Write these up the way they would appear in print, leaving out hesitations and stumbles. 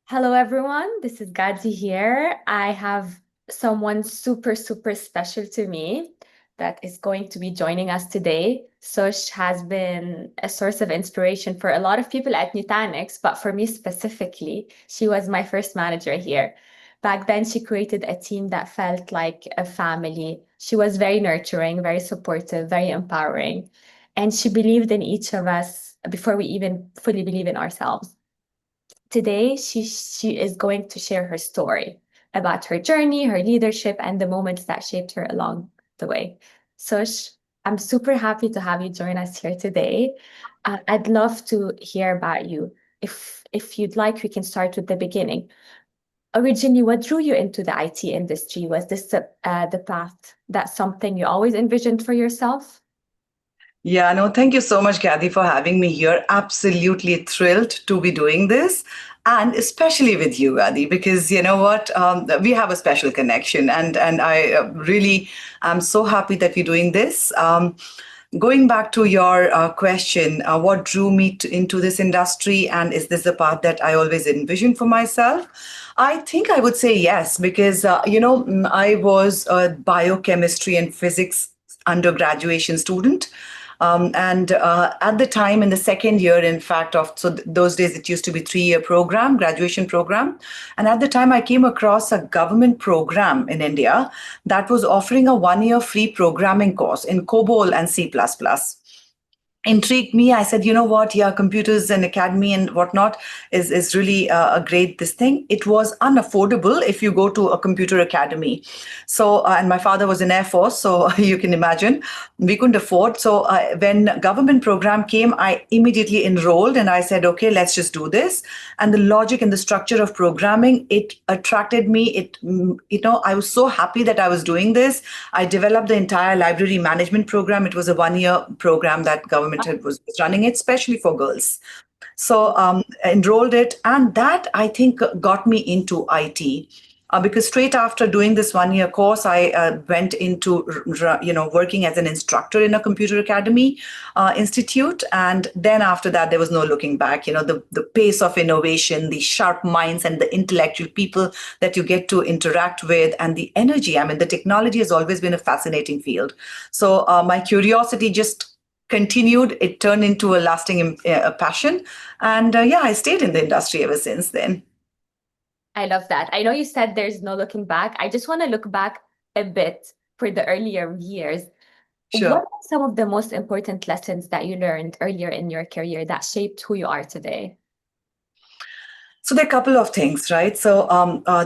Hello, everyone. This is Gadi here. I have someone super, super special to me that is going to be joining us today. Sush has been a source of inspiration for a lot of people at Nutanix, but for me specifically, she was my first manager here. Back then, she created a team that felt like a family. She was very nurturing, very supportive, very empowering, and she believed in each of us before we even fully believe in ourselves. Today, she is going to share her story about her journey, her leadership, and the moments that shaped her along the way. Sush, I'm super happy to have you join us here today. I'd love to hear about you. If you'd like, we can start with the beginning. Originally, what drew you into the IT industry? Was this the path that's something you always envisioned for yourself? Yeah, no, thank you so much, Kathy, for having me here. Absolutely thrilled to be doing this. And especially with you, Adi, because you know what, we have a special connection, and I really am so happy that we're doing this. Going back to your question, what drew me into this industry, and is this the path that I always envisioned for myself? I think I would say yes, because I was a biochemistry and physics undergraduation student. And At the time, in the second year, in fact, those days, it used to be 3-year program, graduation program. And at the time, I came across a government program in India that was offering a 1-year free programming course in COBOL and C++. Intrigued me. I said, you know what? Yeah, computers and academy and whatnot is really a great this thing. It was unaffordable if you go to a computer academy. So, and my father was in Air Force, so you can imagine we couldn't afford. So, when government program came, I immediately enrolled and I said, okay, let's just do this. And the logic and the structure of programming, it attracted me. I was so happy that I was doing this. I developed the entire library management program. It was a 1-year program that government was running it, especially for girls. So enrolled it, and that I think got me into IT. Because straight after doing this 1-year course, I went into working as an instructor in a computer academy institute, and then after that there was no looking back. The pace of innovation, the sharp minds, and the intellectual people that you get to interact with, and the energy. I mean, the technology has always been a fascinating field. So my curiosity just continued. It turned into a lasting passion, and yeah, I stayed in the industry ever since then. I love that. I know you said there's no looking back. I just want to look back a bit for the earlier years. What Sure. are some of the most important lessons that you learned earlier in your career that shaped who you are today? So there are a couple of things, right? So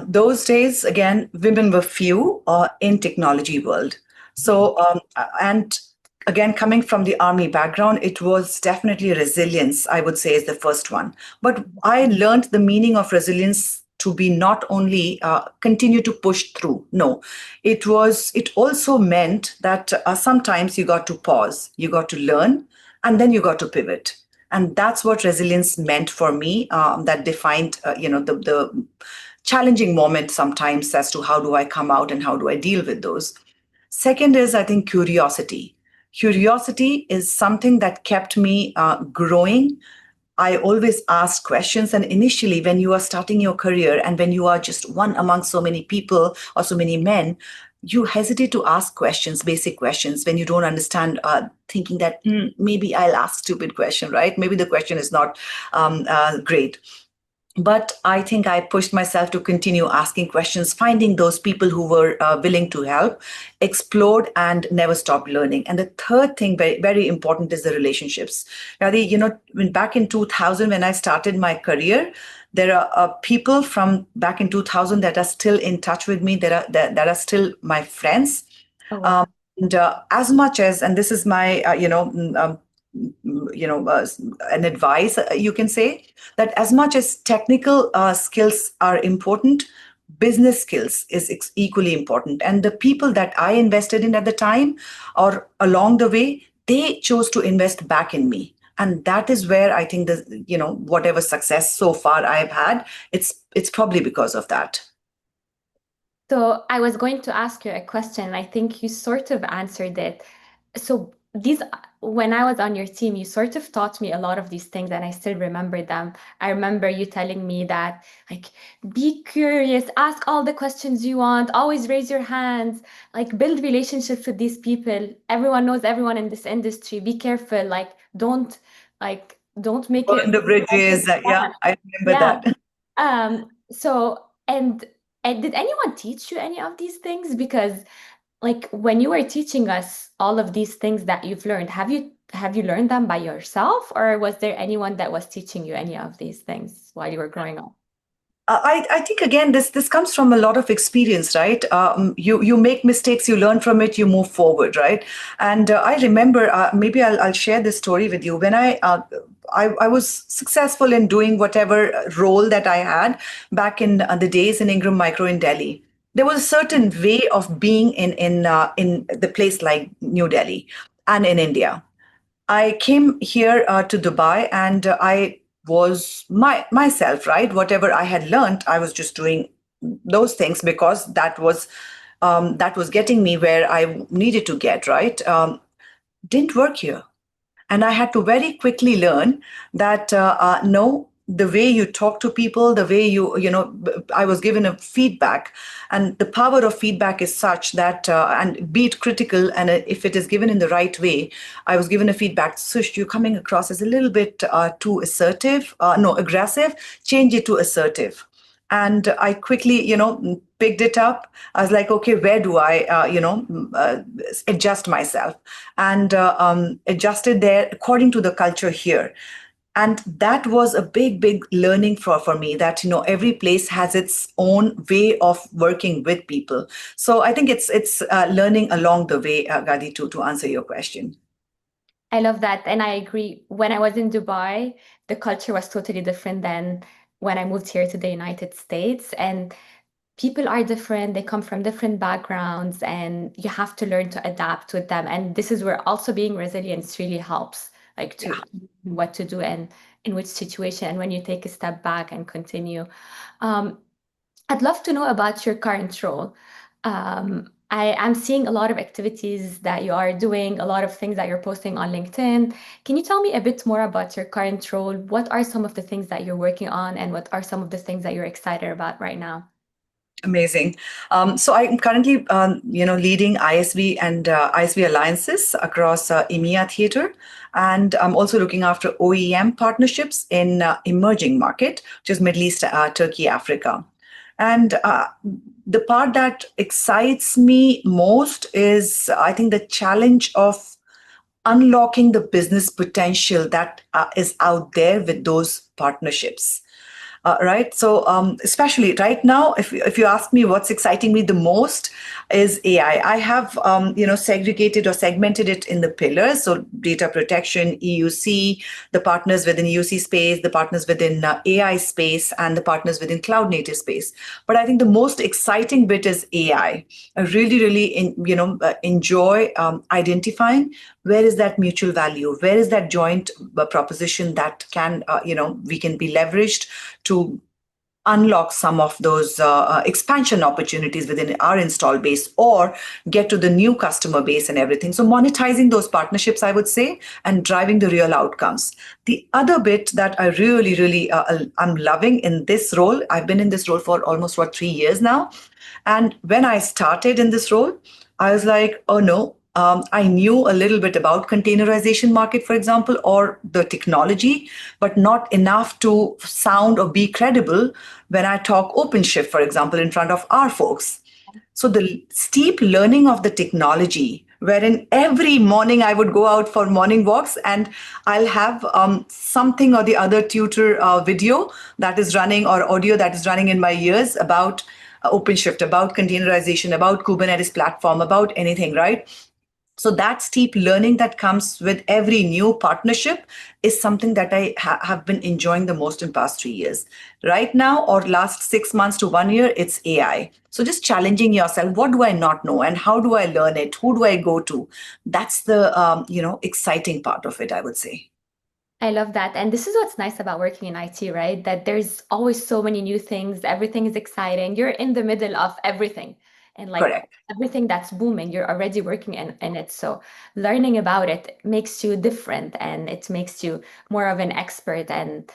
those days, again, women were few in technology world. So and again, coming from the army background, it was definitely resilience. I would say is the first one. But I learned the meaning of resilience to be not only continue to push through. No, it also meant that sometimes you got to pause, you got to learn, and then you got to pivot. And that's what resilience meant for me. That defined the challenging moment sometimes as to how do I come out and how do I deal with those. Second is, I think, curiosity. Curiosity is something that kept me growing. I always ask questions. And initially, when you are starting your career and when you are just one among so many people or so many men, you hesitate to ask questions, basic questions, when you don't understand, thinking that maybe I'll ask stupid question, right? Maybe the question is not great. But I think I pushed myself to continue asking questions, finding those people who were willing to help, explored, and never stopped learning. And the third thing, very, very important, is the relationships. Radhi, when back in 2000, when I started my career, there are people from back in 2000 that are still in touch with me, that are still my friends. Oh, Um, wow. and as much as, and this is my, an advice, you can say, that as much as technical skills are important, business skills is equally important. And the people that I invested in at the time or along the way, they chose to invest back in me. And that is where I think whatever success so far I've had, it's probably because of that. So I was going to ask you a question. I think you sort of answered it. So these when I was on your team, you sort of taught me a lot of these things, and I still remember them. I remember you telling me that, like, be curious, ask all the questions you want, always raise your hands, like, build relationships with these people. Everyone knows everyone in this industry. Be careful, don't make Burn it. the bridges. Yeah, I remember Yeah. that. So, and did anyone teach you any of these things? Because like when you were teaching us all of these things that you've learned, have you learned them by yourself, or was there anyone that was teaching you any of these things while you were growing up? I think again this comes from a lot of experience, right? You make mistakes, you learn from it, you move forward, right? And I remember maybe I'll share this story with you. When I was successful in doing whatever role that I had back in the days in Ingram Micro in Delhi. There was a certain way of being in the place like New Delhi and in India. I came here to Dubai, and I was myself, right? Whatever I had learned, I was just doing those things because that was getting me where I needed to get, right? Didn't work here. And I had to very quickly learn that no, the way you talk to people, the way I was given a feedback, and the power of feedback is such that and be it critical, and if it is given in the right way. I was given a feedback, Sush, you're coming across as a little bit too assertive, no, aggressive, change it to assertive. And I quickly picked it up. I was like, okay, where do I adjust myself, and adjusted there according to the culture here. And that was a big learning for me, that every place has its own way of working with people. So I think it's learning along the way, Gadi, to answer your question. I love that. And I agree. When I was in Dubai, the culture was totally different than when I moved here to the United States. And people are different, they come from different backgrounds, and you have to learn to adapt with them. And this is where also being resilient really helps, like to Yeah. what to do and in which situation, and when you take a step back and continue. Um, I'd love to know about your current role. I am seeing a lot of activities that you are doing, a lot of things that you're posting on LinkedIn. Can you tell me a bit more about your current role? What are some of the things that you're working on, and what are some of the things that you're excited about right now? Amazing. So I'm currently, leading ISV and ISV alliances across EMEA theater, and I'm also looking after OEM partnerships in emerging market, which is Middle East, Turkey, Africa. And the part that excites me most is, I think, the challenge of unlocking the business potential that is out there with those partnerships. Right. So, especially right now, if you ask me what's exciting me the most is AI. I have, segregated or segmented it in the pillars. So, data protection, EUC, the partners within EUC space, the partners within AI space, and the partners within cloud native space. But I think the most exciting bit is AI. I really, really, enjoy identifying where is that mutual value, where is that joint proposition that can, we can be leveraged to unlock some of those expansion opportunities within our install base, or get to the new customer base and everything. So monetizing those partnerships, I would say, and driving the real outcomes. The other bit that I really, really I'm loving in this role, I've been in this role for almost 3 years now. And when I started in this role, I was like, oh no, I knew a little bit about containerization market, for example, or the technology, but not enough to sound or be credible when I talk OpenShift, for example, in front of our folks. So the steep learning of the technology, wherein every morning I would go out for morning walks, and I'll have something or the other tutor video that is running, or audio that is running in my ears about OpenShift, about containerization, about Kubernetes platform, about anything, right? So that steep learning that comes with every new partnership is something that I have been enjoying the most in past 3 years. Right now, or last 6 months to 1 year, it's AI. So just challenging yourself, what do I not know, and how do I learn it? Who do I go to? That's the exciting part of it, I would say. I love that. And this is what's nice about working in IT, right? That there's always so many new things. Everything is exciting. You're in the middle of everything. and like Correct. everything that's booming, you're already working in it. So learning about it makes you different and it makes you more of an expert and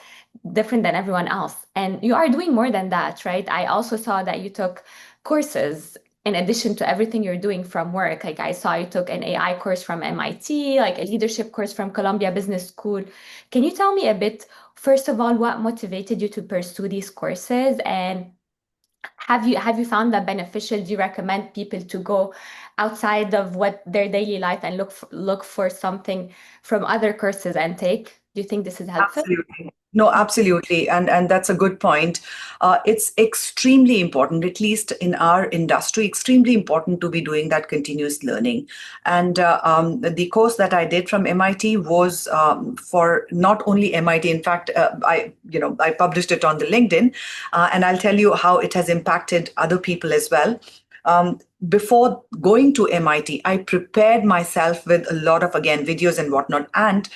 different than everyone else. And you are doing more than that, right? I also saw that you took courses in addition to everything you're doing from work. Like I saw you took an AI course from MIT, like a leadership course from Columbia Business School. Can you tell me a bit, first of all, what motivated you to pursue these courses? And have you found that beneficial? Do you recommend people to go outside of what their daily life and look for something from other courses and take? Do you think this is helpful? Absolutely. No, absolutely. And that's a good point. It's extremely important, at least in our industry, extremely important to be doing that continuous learning. And the course that I did from MIT was for not only MIT. In fact, I published it on the LinkedIn, and I'll tell you how it has impacted other people as well. Before going to MIT, I prepared myself with a lot of, again, videos and whatnot. And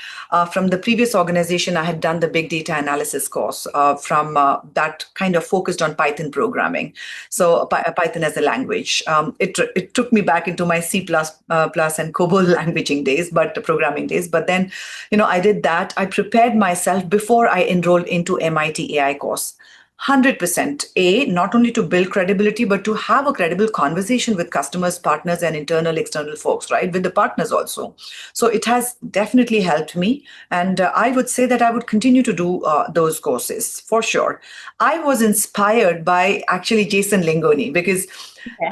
from the previous organization, I had done the big data analysis course from that kind of focused on Python programming. So Python as a language. It took me back into my C++ plus and COBOL languaging days, but programming days. But then, I did that. I prepared myself before I enrolled into MIT AI course. 100% not only to build credibility but to have a credible conversation with customers, partners, and internal external folks, right, with the partners also. So it has definitely helped me, and I would say that I would continue to do those courses for sure. I was inspired by actually Jason Lingoni because Okay.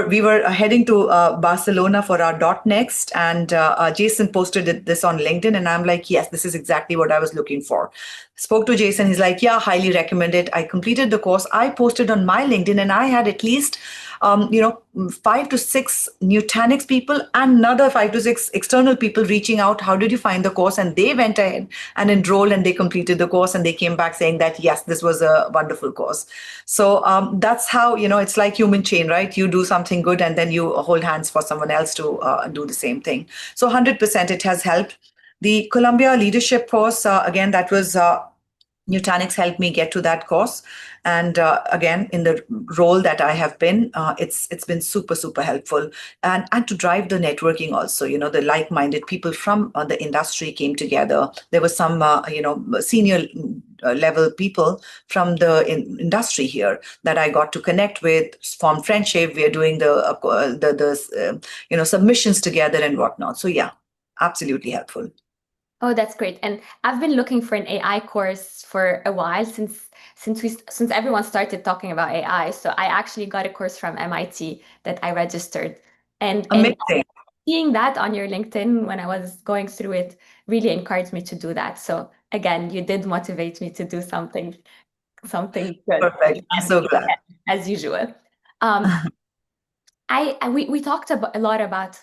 we were heading to Barcelona for our .next, and Jason posted this on LinkedIn, and I'm like, yes, this is exactly what I was looking for. Spoke to Jason, he's like, yeah, highly recommend it. I completed the course. I posted on my LinkedIn, and I had at least 5 to 6 Nutanix people and another 5 to 6 external people reaching out. How did you find the course? And they went ahead and enrolled and they completed the course and they came back saying that, yes, this was a wonderful course. So that's how, it's like human chain, right? You do something good and then you hold hands for someone else to do the same thing. So 100% it has helped. The Columbia leadership course, again, that was Nutanix helped me get to that course, and again, in the role that I have been, it's been super super helpful, and to drive the networking also. The like-minded people from the industry came together. There were some senior level people from the industry here that I got to connect with, form friendship. We are doing the submissions together and whatnot. So yeah, absolutely helpful. Oh, that's great. And I've been looking for an AI course for a while since everyone started talking about AI. So I actually got a course from MIT that I registered. And Amazing. seeing that on your LinkedIn when I was going through it really encouraged me to do that. So again, you did motivate me to do something good, Perfect. I'm so glad. as usual. Um, we talked a lot about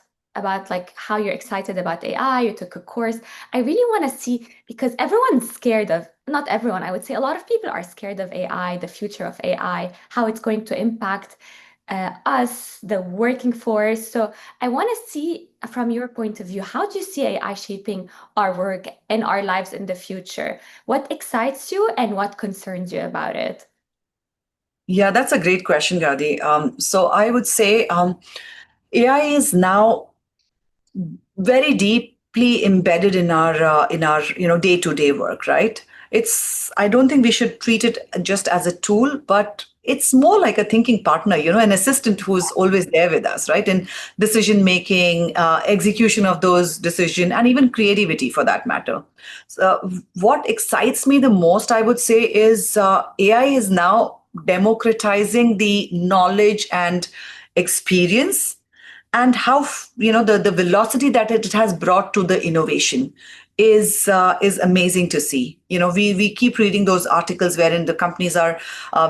like how you're excited about AI. You took a course. I really want to see because everyone's scared of, not everyone, I would say a lot of people are scared of AI, the future of AI, how it's going to impact us, the working force. So I want to see from your point of view, how do you see AI shaping our work and our lives in the future? What excites you and what concerns you about it? Yeah, that's a great question, Gadi. So I would say AI is now very deeply embedded in our day-to-day work, right? It's I don't think we should treat it just as a tool, but it's more like a thinking partner, an assistant who's always there with us, right? In decision making, execution of those decisions, and even creativity for that matter. So what excites me the most, I would say, is AI is now democratizing the knowledge and experience, and how the velocity that it has brought to the innovation is amazing to see. We keep reading those articles wherein the companies are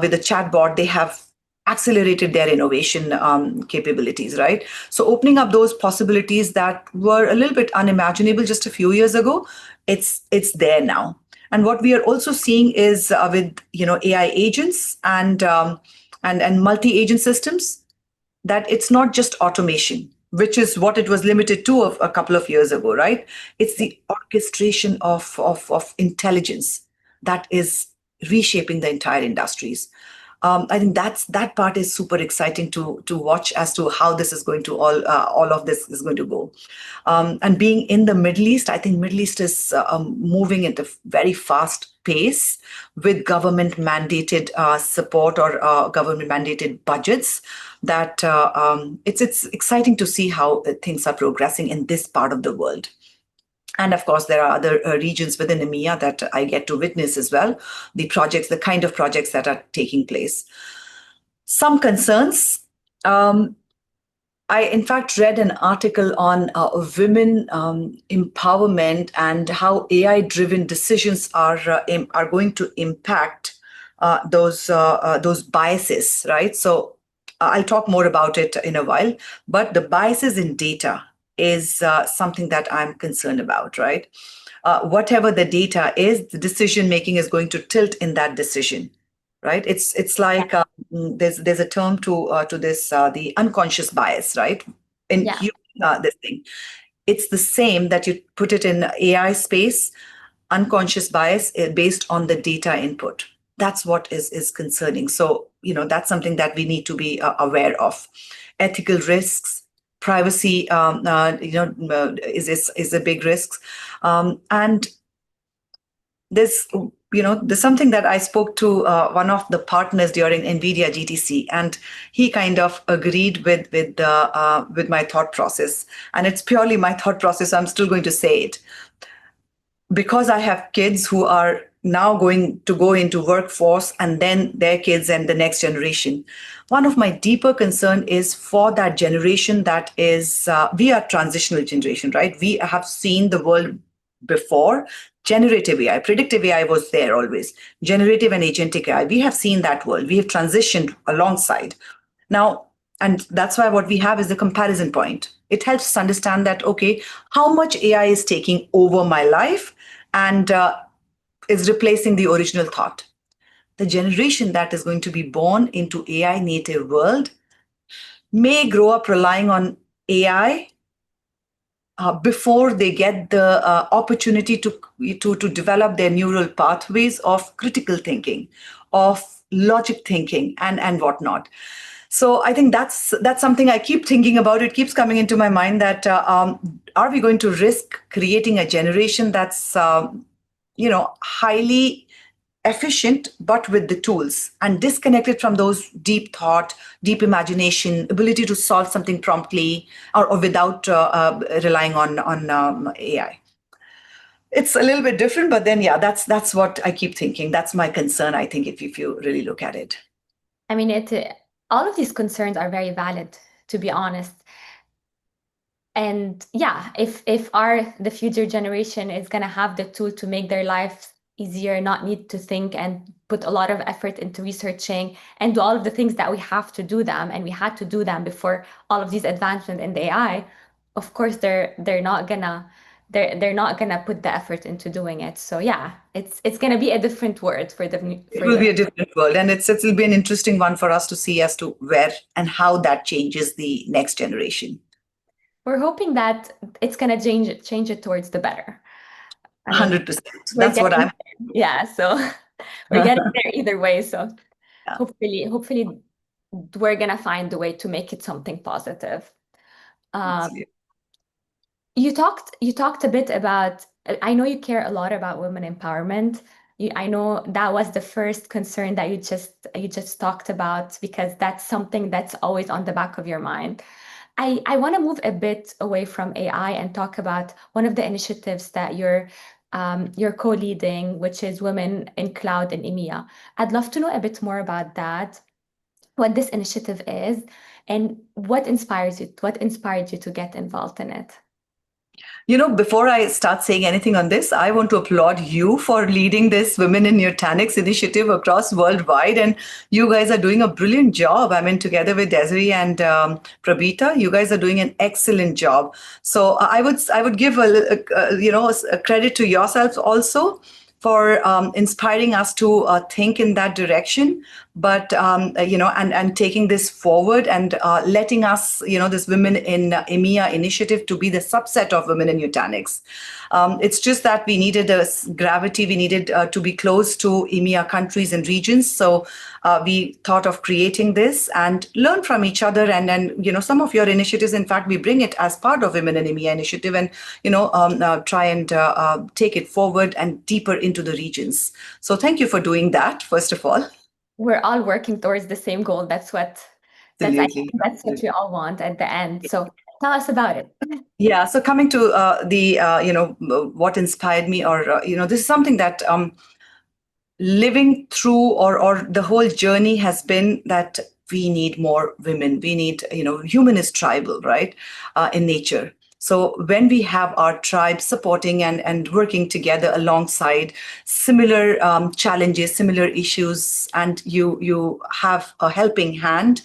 with the chatbot, they have accelerated their innovation capabilities, right? So opening up those possibilities that were a little bit unimaginable just a few years ago, it's there now. And what we are also seeing is with AI agents and multi-agent systems, that it's not just automation, which is what it was limited to a couple of years ago, right? It's the orchestration of intelligence that is reshaping the entire industries. I think that part is super exciting to watch as to how this is going to all of this is going to go. And being in the Middle East, I think Middle East is moving at a very fast pace with government mandated support or government mandated budgets. That it's exciting to see how things are progressing in this part of the world. And of course, there are other regions within EMEA that I get to witness as well, the projects, the kind of projects that are taking place. Some concerns. I, in fact, read an article on women empowerment and how AI-driven decisions are going to impact those biases, right? So I'll talk more about it in a while. But the biases in data is something that I'm concerned about, right? Whatever the data is, the decision making is going to tilt in that decision, right? It's Yeah. like there's a term to this the unconscious bias, right? In Yeah. this thing, it's the same that you put it in AI space. Unconscious bias based on the data input. That's what is concerning. So that's something that we need to be aware of. Ethical risks, privacy, is a big risk, and this there's something that I spoke to one of the partners during NVIDIA GTC, and he kind of agreed with my thought process, and it's purely my thought process. I'm still going to say it because I have kids who are now going to go into workforce, and then their kids and the next generation. One of my deeper concern is for that generation that is we are transitional generation, right? We have seen the world before. Generative AI, predictive AI was there always. Generative and agentic AI, we have seen that world. We have transitioned alongside. Now, and that's why what we have is the comparison point. It helps us understand that, okay, how much AI is taking over my life and is replacing the original thought. The generation that is going to be born into AI native world may grow up relying on AI before they get the opportunity to develop their neural pathways of critical thinking, of logic thinking, and whatnot. So I think that's something I keep thinking about. It keeps coming into my mind that are we going to risk creating a generation that's highly efficient, but with the tools and disconnected from those deep thought, deep imagination, ability to solve something promptly or without relying on AI. It's a little bit different, but then yeah, that's what I keep thinking. That's my concern. I think if you really look at it. I mean, all of these concerns are very valid, to be honest. And yeah, if the future generation is gonna have the tool to make their life easier, not need to think and put a lot of effort into researching and do all of the things that we have to do them, and we had to do them before all of these advancements in the AI, of course they're not gonna put the effort into doing it. So yeah, it's gonna be a different word for It will the be a different world, and it'll be an interesting one for us to see as to where and how that changes the next generation. we're hoping that it's gonna change it towards the better. I mean, 100%. we're That's what getting I'm. there. Yeah, so we're getting there either way. So Yeah, hopefully we're gonna find a way to make it something positive. Um, absolutely. you talked a bit about, I know you care a lot about women empowerment. I know that was the first concern that you just talked about, because that's something that's always on the back of your mind. I want to move a bit away from AI and talk about one of the initiatives that you're co-leading, which is Women in Cloud in EMEA. I'd love to know a bit more about that, what this initiative is, and what inspired you to get involved in it. Before I start saying anything on this, I want to applaud you for leading this Women in Nutanix initiative across worldwide. And you guys are doing a brilliant job. I mean, together with Desiree and Prabita, you guys are doing an excellent job. So I would give a credit to yourselves also for inspiring us to think in that direction. but and taking this forward and letting us, this Women in EMEA initiative to be the subset of Women in Eugenics. It's just that we needed gravity, we needed to be close to EMEA countries and regions. So we thought of creating this and learn from each other. And then, some of your initiatives, in fact, we bring it as part of Women in EMEA initiative and, try and take it forward and deeper into the regions. So thank you for doing that, first of all. We're all working towards the same goal. I think Absolutely. that's what we all want at the end. So tell us about it. Yeah. So coming to the, what inspired me, or, this is something that living through, or the whole journey has been that we need more women. We need, human is tribal, right, in nature. So when we have our tribe supporting and working together alongside similar challenges, similar issues, and you have a helping hand,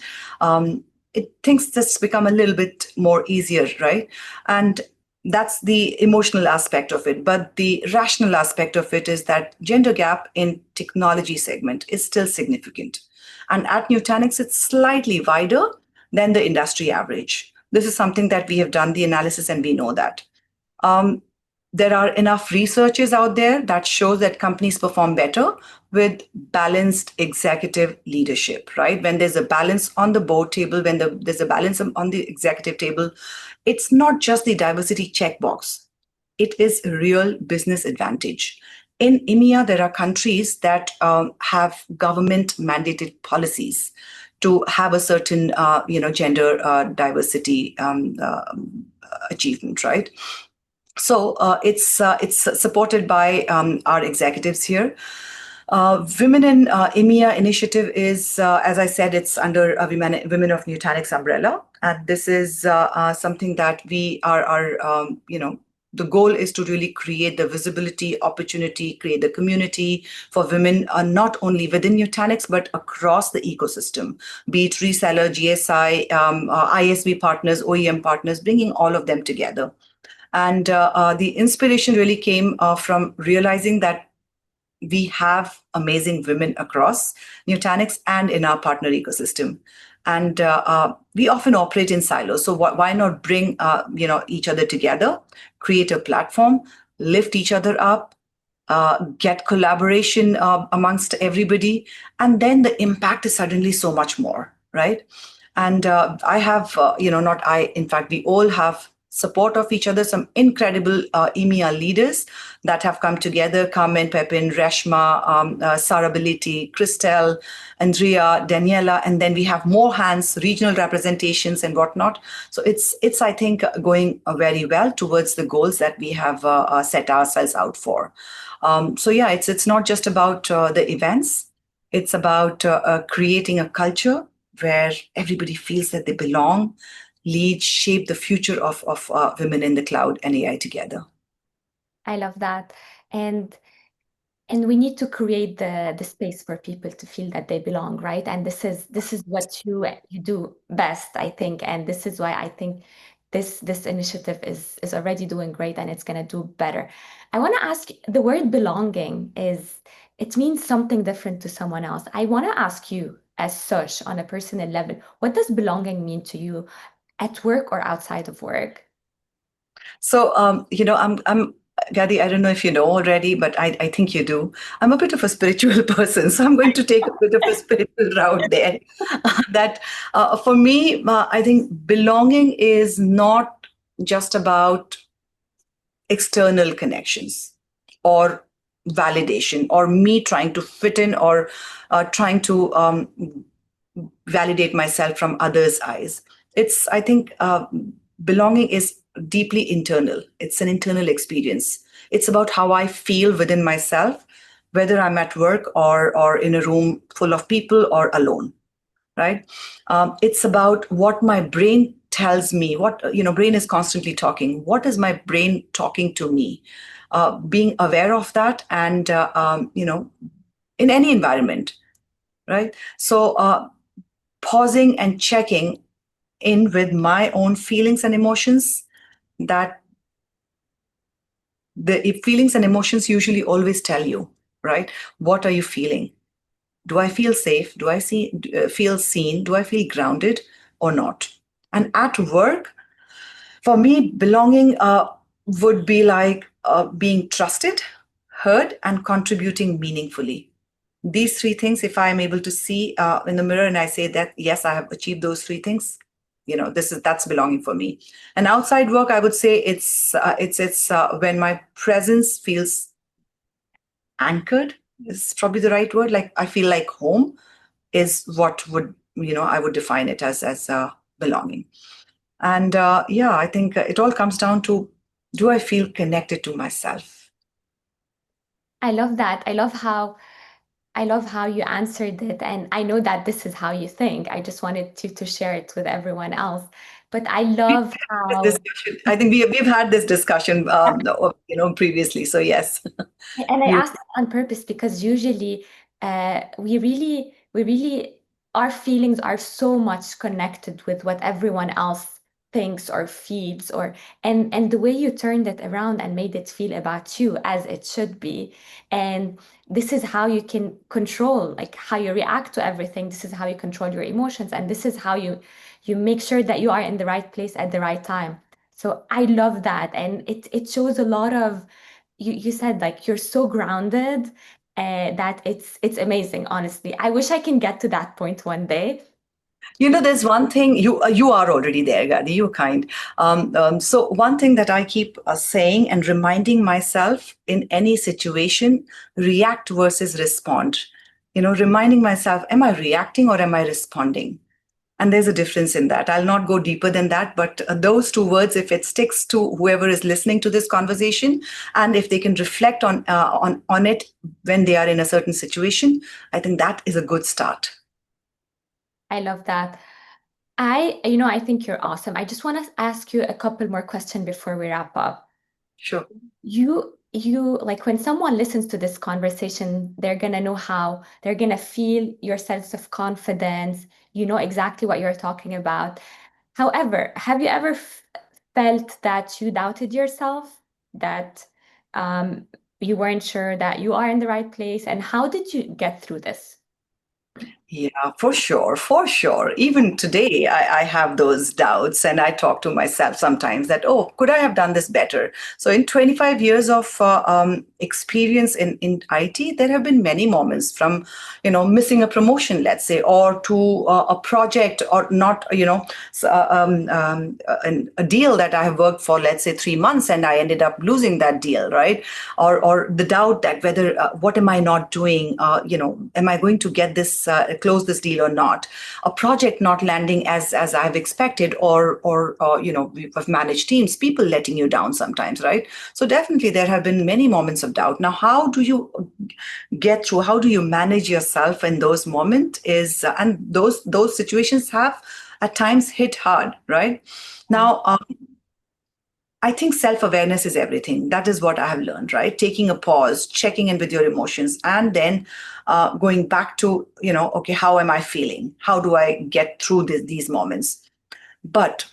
things just become a little bit more easier, right? And that's the emotional aspect of it. But the rational aspect of it is that gender gap in technology segment is still significant. And at Nutanix, it's slightly wider than the industry average. This is something that we have done the analysis and we know that. Um, there are enough researches out there that shows that companies perform better with balanced executive leadership, right? When there's a balance on the board table, when there's a balance on the executive table, it's not just the diversity checkbox. It is a real business advantage. In EMEA, there are countries that have government mandated policies to have a certain, gender diversity achievement, right? So it's supported by our executives here. Women in EMEA initiative is, as I said, it's under Women of Nutanix umbrella, and this is something that we are the goal is to really create the visibility, opportunity, create the community for women, not only within Nutanix, but across the ecosystem, be it reseller, GSI, ISV partners, OEM partners, bringing all of them together. And the inspiration really came from realizing that we have amazing women across Nutanix and in our partner ecosystem. And we often operate in silos. So why not bring each other together, create a platform, lift each other up, get collaboration amongst everybody, and then the impact is suddenly so much more, right? And I have, not I, in fact, we all have support of each other, some incredible EMEA leaders that have come together, Carmen, Pepin, Reshma, Sara Beliti, Christelle, Andrea, Daniela, and then we have more hands, regional representations and whatnot. So it's I think, going very well towards the goals that we have set ourselves out for. So yeah, it's not just about the events. It's about creating a culture where everybody feels that they belong, lead, shape the future of women in the cloud and AI together. I love that. And we need to create the space for people to feel that they belong, right? And this is what you do best, I think. And this is why I think this initiative is already doing great and it's gonna do better. I want to ask, the word belonging it means something different to someone else. I want to ask you, as such, on a personal level, what does belonging mean to you at work or outside of work? So, I'm Gadi, I don't know if you know already, but I think you do. I'm a bit of a spiritual person, so I'm going to take a bit of a spiritual route there. That for me, I think belonging is not just about external connections or validation or me trying to fit in or trying to validate myself from others' eyes. It's, I think, belonging is deeply internal. It's an internal experience. It's about how I feel within myself, whether I'm at work or in a room full of people or alone, right? It's about what my brain tells me. What, brain is constantly talking. What is my brain talking to me? Being aware of that, and in any environment, right? So pausing and checking in with my own feelings and emotions, that the feelings and emotions usually always tell you, right? What are you feeling? Do I feel safe? Do I feel seen? Do I feel grounded or not? And at work, for me, belonging would be like being trusted, heard, and contributing meaningfully. These three things, if I am able to see in the mirror and I say that, yes, I have achieved those three things, that's belonging for me. And outside work, I would say it's when my presence feels anchored is probably the right word. Like I feel like home is what would, I would define it as belonging. And yeah, I think it all comes down to, do I feel connected to myself? I love that. I love how you answered it. And I know that this is how you think. I just wanted to share it with everyone else. But I love This how, discussion, I think we've had this discussion, previously. So yes, and I you. asked it on purpose because usually we really, our feelings are so much connected with what everyone else thinks or feels, and the way you turned it around and made it feel about you as it should be. And this is how you can control, like how you react to everything. This is how you control your emotions, and this is how you make sure that you are in the right place at the right time. So I love that, and it shows a lot of, you said like you're so grounded, that it's amazing, honestly. I wish I can get to that point one day. There's one thing you are already there, Gadi. You're kind. So one thing that I keep saying and reminding myself in any situation: react versus respond. Reminding myself, am I reacting or am I responding? And there's a difference in that. I'll not go deeper than that, but those two words, if it sticks to whoever is listening to this conversation, and if they can reflect on it when they are in a certain situation, I think that is a good start. I love that. I think you're awesome. I just want to ask you a couple more questions before we wrap up. Sure. You like when someone listens to this conversation, they're gonna know how they're gonna feel your sense of confidence. You know exactly what you're talking about. However, have you ever felt that you doubted yourself, that um, you weren't sure that you are in the right place? And how did you get through this? Yeah, for sure, for sure. Even today, I have those doubts, and I talk to myself sometimes that, oh, could I have done this better? So, in 25 years of experience in IT, there have been many moments from, missing a promotion, let's say, or to a project or not, a deal that I have worked for, let's say, 3 months, and I ended up losing that deal, right? Or the doubt that whether what am I not doing? Am I going to get this close this deal or not? A project not landing as I've expected, or we've managed teams, people letting you down sometimes, right? So definitely there have been many moments of doubt. Now, how do you get through? How do you manage yourself in those moments? And those situations have at times hit hard, right? Yeah. Now, I think self awareness is everything. That is what I have learned, right? Taking a pause, checking in with your emotions, and then going back to, okay, how am I feeling? How do I get through these moments? But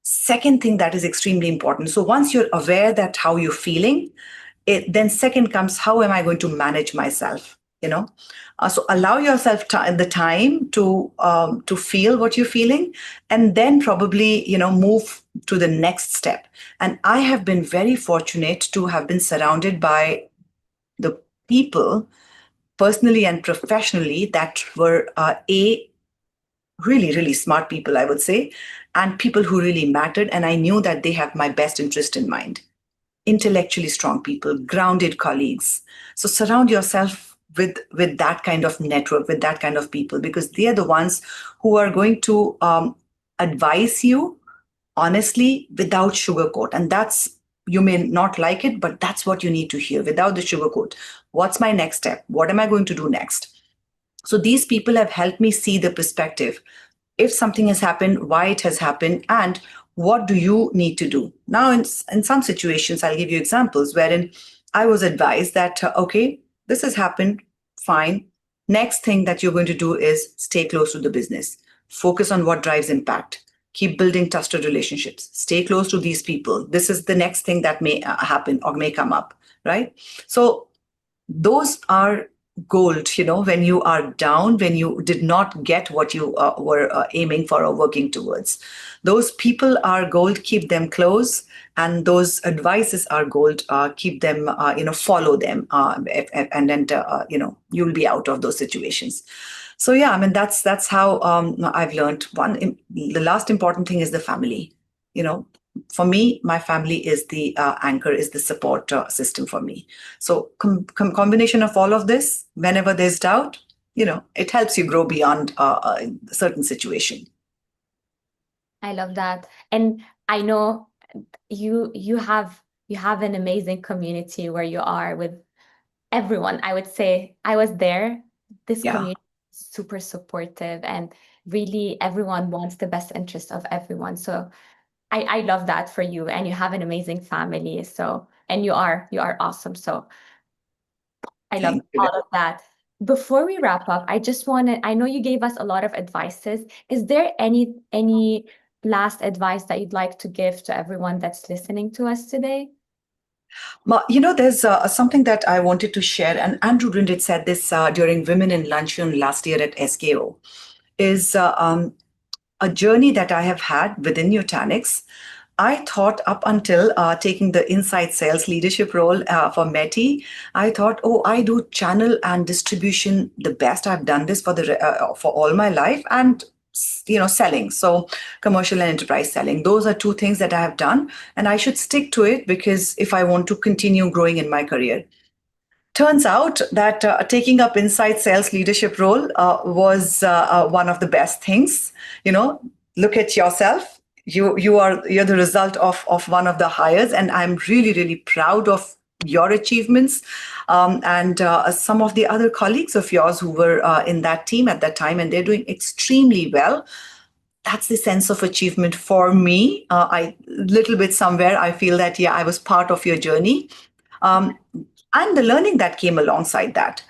second thing that is extremely important. So once you're aware that how you're feeling, then second comes, how am I going to manage myself? So allow yourself the time to feel what you're feeling, and then probably move to the next step. And I have been very fortunate to have been surrounded by the people, personally and professionally, that were a really, really smart people, I would say, and people who really mattered. And I knew that they have my best interest in mind. Intellectually strong people, grounded colleagues. So surround yourself with that kind of network, with that kind of people, because they are the ones who are going to advise you honestly without sugarcoat. And that's, you may not like it, but that's what you need to hear without the sugarcoat. What's my next step? What am I going to do next? So these people have helped me see the perspective. If something has happened, why it has happened, and what do you need to do? Now, in some situations, I'll give you examples wherein I was advised that, okay, this has happened, fine. Next thing that you're going to do is stay close to the business, focus on what drives impact, keep building trusted relationships, stay close to these people. This is the next thing that may happen or may come up, right? So those are gold, when you are down, when you did not get what you were aiming for or working towards. Those people are gold, keep them close. And those advices are gold, keep them, follow them. And then, you'll be out of those situations. So yeah, I mean, that's how I've learned. The last important thing is the family. You know, for me, my family is the anchor, is the support system for me. So combination of all of this, whenever there's doubt, it helps you grow beyond a certain situation. I love that. And I know you have an amazing community where you are with everyone. I would say I was there. This Yeah. community is super supportive and really everyone wants the best interest of everyone. So I love that for you and you have an amazing family. So and you are awesome. So I love Thank you. all of that. Before we wrap up, I know you gave us a lot of advices. Is there any last advice that you'd like to give to everyone that's listening to us today? There's something that I wanted to share, and Andrew Grindit said this during Women in Luncheon last year at SKO, is a journey that I have had within Nutanix. I thought up until taking the inside sales leadership role for Meti, I thought, oh, I do channel and distribution the best. I've done this for all my life, and selling. So commercial and enterprise selling. Those are two things that I have done, and I should stick to it because if I want to continue growing in my career. Turns out that taking up inside sales leadership role was one of the best things. Look at yourself. You're the result of one of the hires, and I'm really really proud of your achievements, and some of the other colleagues of yours who were in that team at that time, and they're doing extremely well. That's the sense of achievement for me. I little bit somewhere I feel that yeah, I was part of your journey, um, and the learning that came alongside that.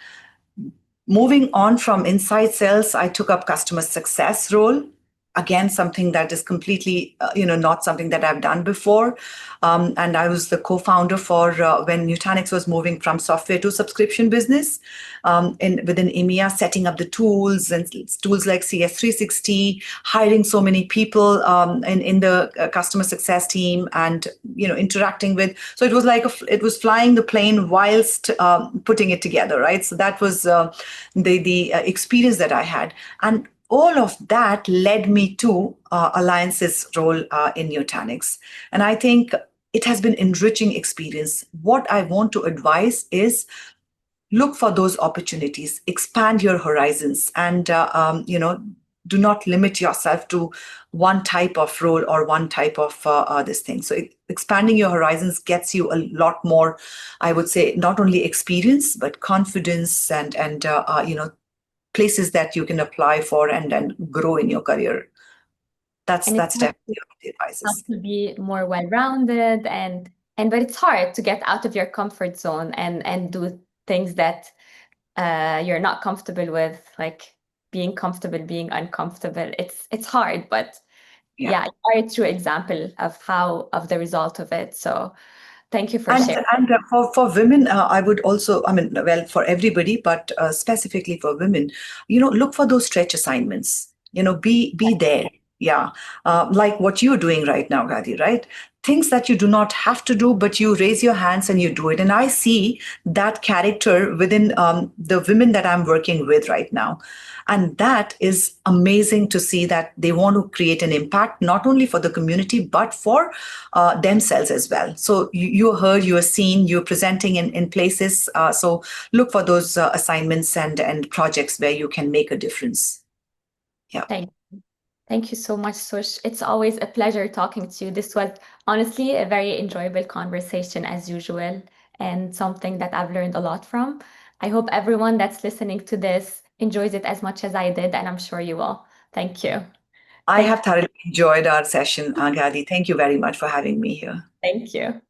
Moving on from inside sales, I took up customer success role. Again, something that is completely, not something that I've done before. And I was the co-founder for when Nutanix was moving from software to subscription business within EMEA, setting up the tools and tools like CS360, hiring so many people in the customer success team, and interacting with. So it was like it was flying the plane whilst putting it together, right? So that was the experience that I had, and all of that led me to Alliance's role in Nutanix. And I think it has been enriching experience. What I want to advise is look for those opportunities, expand your horizons, and do not limit yourself to one type of role or one type of this thing. So expanding your horizons gets you a lot more, I would say, not only experience but confidence and places that you can apply for and grow in your career. That's And it that's definitely one of the helps advices. to be more well-rounded and but it's hard to get out of your comfort zone and do things that you're not comfortable with, like being comfortable, being uncomfortable. It's hard, but Yeah. yeah, you are a true example of the result of it. So thank you for And sharing. and for women, I would also, I mean, well, for everybody, but specifically for women, look for those stretch assignments. Be there. Yeah, like what you're doing right now, Gadi, right? Things that you do not have to do, but you raise your hands and you do it. And I see that character within the women that I'm working with right now. And that is amazing to see that they want to create an impact, not only for the community, but for themselves as well. So you heard, you are seen, you're presenting in places. So look for those assignments and projects where you can make a difference. Yeah. Thank you so much, Sush. It's always a pleasure talking to you. This was honestly a very enjoyable conversation as usual and something that I've learned a lot from. I hope everyone that's listening to this enjoys it as much as I did, and I'm sure you will. Thank you. I Thank have thoroughly enjoyed our session, Gadi. Thank you very much for having me here. thank you.